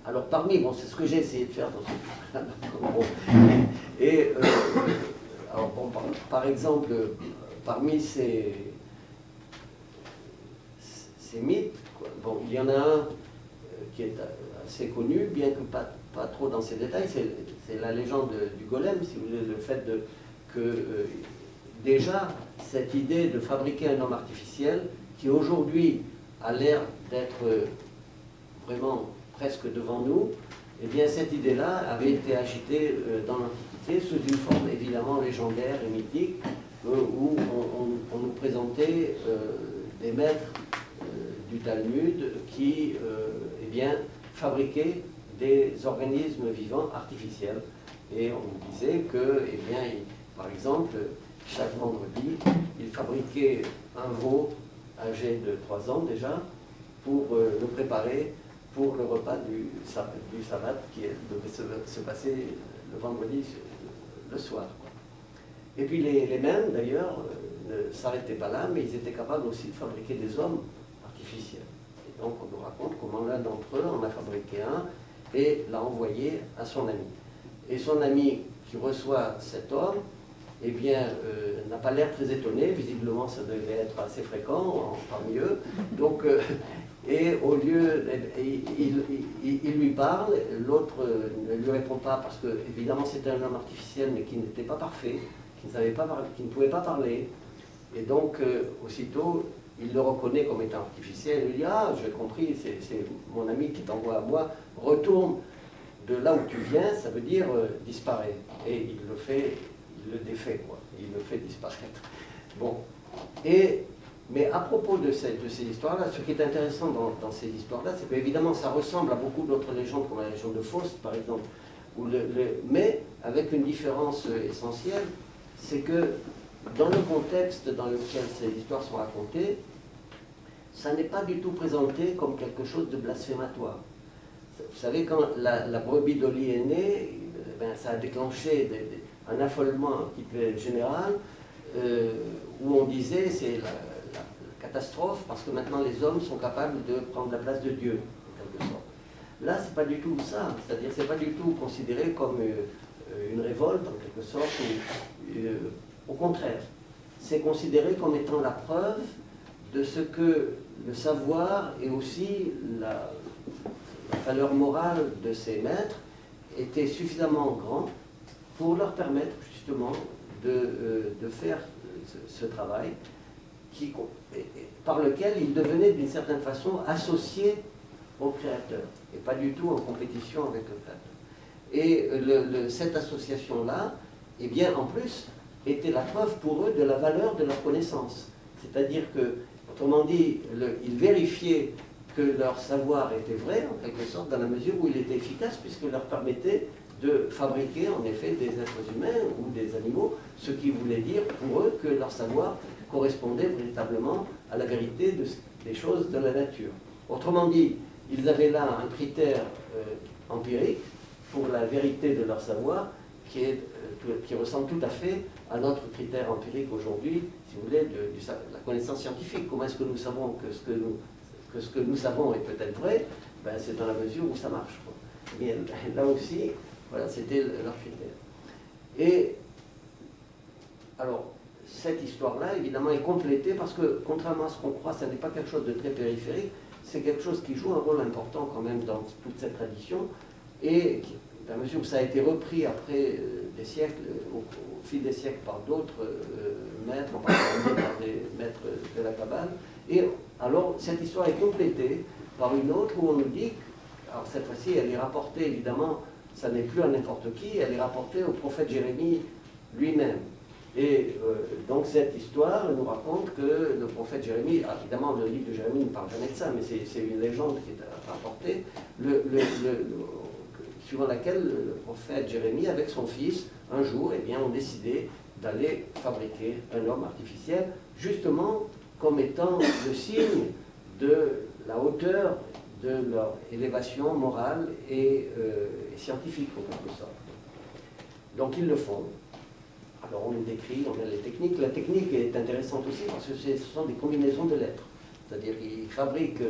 Alors parmi, bon, c'est ce que j'ai essayé de faire dans ce... Bon. Et alors, bon, par exemple, parmi ces mythes, quoi, bon, il y en a un qui est assez connu, bien que pas trop dans ses détails, c'est la légende du golem, si vous voulez, le fait que déjà, cette idée de fabriquer un homme artificiel, qui aujourd'hui a l'air d'être vraiment presque devant nous, eh bien cette idée-là avait été agitée dans l'Antiquité sous une forme évidemment légendaire et mythique, où on nous présentait des maîtres du Talmud qui eh bien, fabriquaient des organismes vivants artificiels. Et on nous disait que, eh bien, par exemple, chaque vendredi, il fabriquait un veau âgé de 3 ans déjà pour le préparer pour le repas du sabbat qui devait se passer le vendredi le soir. Et puis les mêmes, d'ailleurs, ne s'arrêtaient pas là, mais ils étaient capables aussi de fabriquer des hommes artificiels. Et donc on nous raconte comment l'un d'entre eux en a fabriqué un et l'a envoyé à son ami. Et son ami qui reçoit cet homme, eh bien, n'a pas l'air très étonné, visiblement ça devait être assez fréquent parmi eux. Donc, et au lieu, il lui parle, l'autre ne lui répond pas parce que, évidemment, c'était un homme artificiel mais qui n'était pas parfait, qui ne pouvait pas parler. Et donc, aussitôt, il le reconnaît comme étant artificiel. Il lui dit: ah, j'ai compris, c'est mon ami qui t'envoie à moi, retourne de là où tu viens, ça veut dire disparaît. Et il le fait, il le défait, quoi. Il le fait disparaître. Bon. Mais à propos de ces histoires-là, ce qui est intéressant dans ces histoires-là, c'est qu'évidemment, ça ressemble à beaucoup d'autres légendes, comme la légende de Faust, par exemple. Mais avec une différence essentielle, c'est que dans le contexte dans lequel ces histoires sont racontées, ça n'est pas du tout présenté comme quelque chose de blasphématoire. Vous savez, quand la brebis d'Oli est née, ben, ça a déclenché un affolement un petit peu général, où on disait c'est la catastrophe parce que maintenant les hommes sont capables de prendre la place de Dieu, en quelque sorte. Là, c'est pas du tout ça, c'est-à-dire c'est pas du tout considéré comme une révolte, en quelque sorte, au contraire. C'est considéré comme étant la preuve de ce que le savoir et aussi la valeur morale de ces maîtres était suffisamment grand pour leur permettre justement de faire ce travail par lequel ils devenaient d'une certaine façon associés au Créateur et pas du tout en compétition avec le Créateur. Et cette association-là, eh bien, en plus, était la preuve pour eux de la valeur de leur connaissance. C'est-à-dire que, autrement dit, ils vérifiaient que leur savoir était vrai, en quelque sorte, dans la mesure où il était efficace, puisqu'il leur permettait de fabriquer, en effet, des êtres humains ou des animaux, ce qui voulait dire pour eux que leur savoir correspondait véritablement à la vérité des choses de la nature. Autrement dit, ils avaient là un critère empirique pour la vérité de leur savoir qui ressemble tout à fait à notre critère empirique aujourd'hui, si vous voulez, de la connaissance scientifique. Comment est-ce que nous savons que ce que nous savons est peut-être vrai? Ben, c'est dans la mesure où ça marche, quoi. Mais là aussi, voilà, c'était leur critère. Et alors, cette histoire-là, évidemment, est complétée parce que, contrairement à ce qu'on croit, ça n'est pas quelque chose de très périphérique, c'est quelque chose qui joue un rôle important quand même dans toute cette tradition, et à mesure où ça a été repris après des siècles, au fil des siècles par d'autres maîtres, en particulier par des maîtres de la Kabbale, et alors cette histoire est complétée par une autre où on nous dit, alors cette fois-ci elle est rapportée évidemment, ça n'est plus à n'importe qui, elle est rapportée au prophète Jérémie lui-même. Et donc cette histoire nous raconte que le prophète Jérémie, évidemment le livre de Jérémie ne parle jamais de ça, mais c'est une légende qui est rapportée, suivant laquelle le prophète Jérémie, avec son fils, un jour, eh bien, ont décidé d'aller fabriquer un homme artificiel, justement comme étant le signe de la hauteur de leur élévation morale et scientifique, en quelque sorte. Donc ils le font. Alors on nous décrit, on a les techniques. La technique est intéressante aussi parce que ce sont des combinaisons de lettres. C'est-à-dire qu'ils fabriquent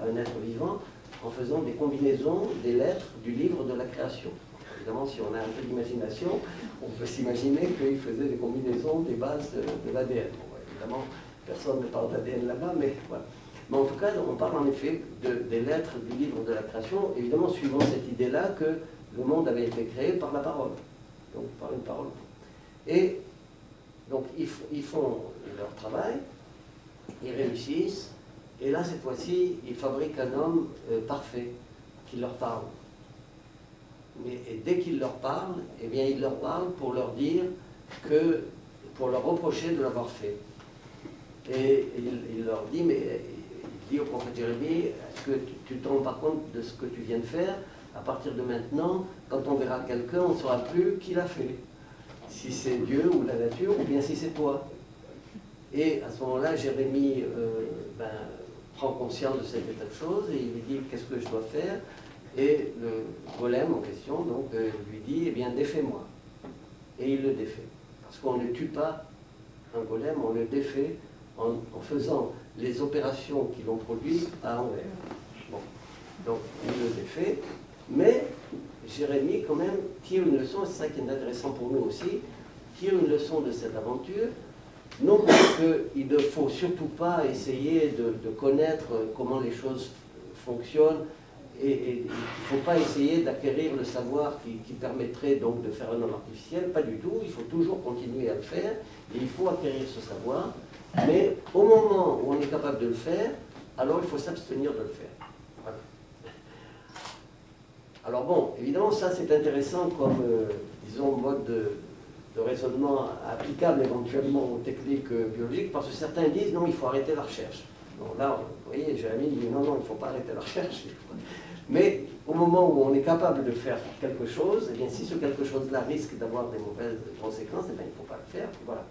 un être vivant en faisant des combinaisons des lettres du livre de la création. Évidemment, si on a un peu d'imagination, on peut s'imaginer qu'il faisait des combinaisons des bases de l'ADN. Bon, évidemment, personne ne parle d'ADN là-bas, mais voilà. Mais en tout cas, on parle en effet des lettres du livre de la création, évidemment suivant cette idée-là que le monde avait été créé par la parole, donc par une parole. Et donc ils font leur travail, ils réussissent, et là cette fois-ci, ils fabriquent un homme parfait qui leur parle. Et dès qu'il leur parle, eh bien il leur parle pour leur dire que, pour leur reprocher de l'avoir fait. Et il leur dit, mais il dit au prophète Jérémie, est-ce que tu te rends pas compte de ce que tu viens de faire? À partir de maintenant, quand on verra quelqu'un, on ne saura plus qui l'a fait. Si c'est Dieu ou la nature, ou bien si c'est toi. Et à ce moment-là, Jérémie prend conscience de cet état de choses et il lui dit, qu'est-ce que je dois faire? Et le golem en question donc, lui dit, eh bien, défais-moi. Et il le défait. Parce qu'on ne tue pas un golem, on le défait en faisant les opérations qui l'ont produit à l'envers. Bon. Donc, il le défait. Mais Jérémie, quand même, tire une leçon, et c'est ça qui est intéressant pour nous aussi, tire une leçon de cette aventure. Non parce qu'il ne faut surtout pas essayer de connaître comment les choses fonctionnent, et il ne faut pas essayer d'acquérir le savoir qui permettrait donc de faire un homme artificiel, pas du tout, il faut toujours continuer à le faire, et il faut acquérir ce savoir, mais au moment où on est capable de le faire, alors il faut s'abstenir de le faire. Voilà. Alors bon, évidemment ça c'est intéressant comme, disons, mode de raisonnement applicable éventuellement aux techniques biologiques, parce que certains disent non, il faut arrêter la recherche. Bon, là, vous voyez, Jérémie dit non, non, il ne faut pas arrêter la recherche. Mais au moment où on est capable de faire quelque chose, eh bien, si ce quelque chose-là risque d'avoir des mauvaises conséquences, eh bien, il ne faut pas le faire. Voilà.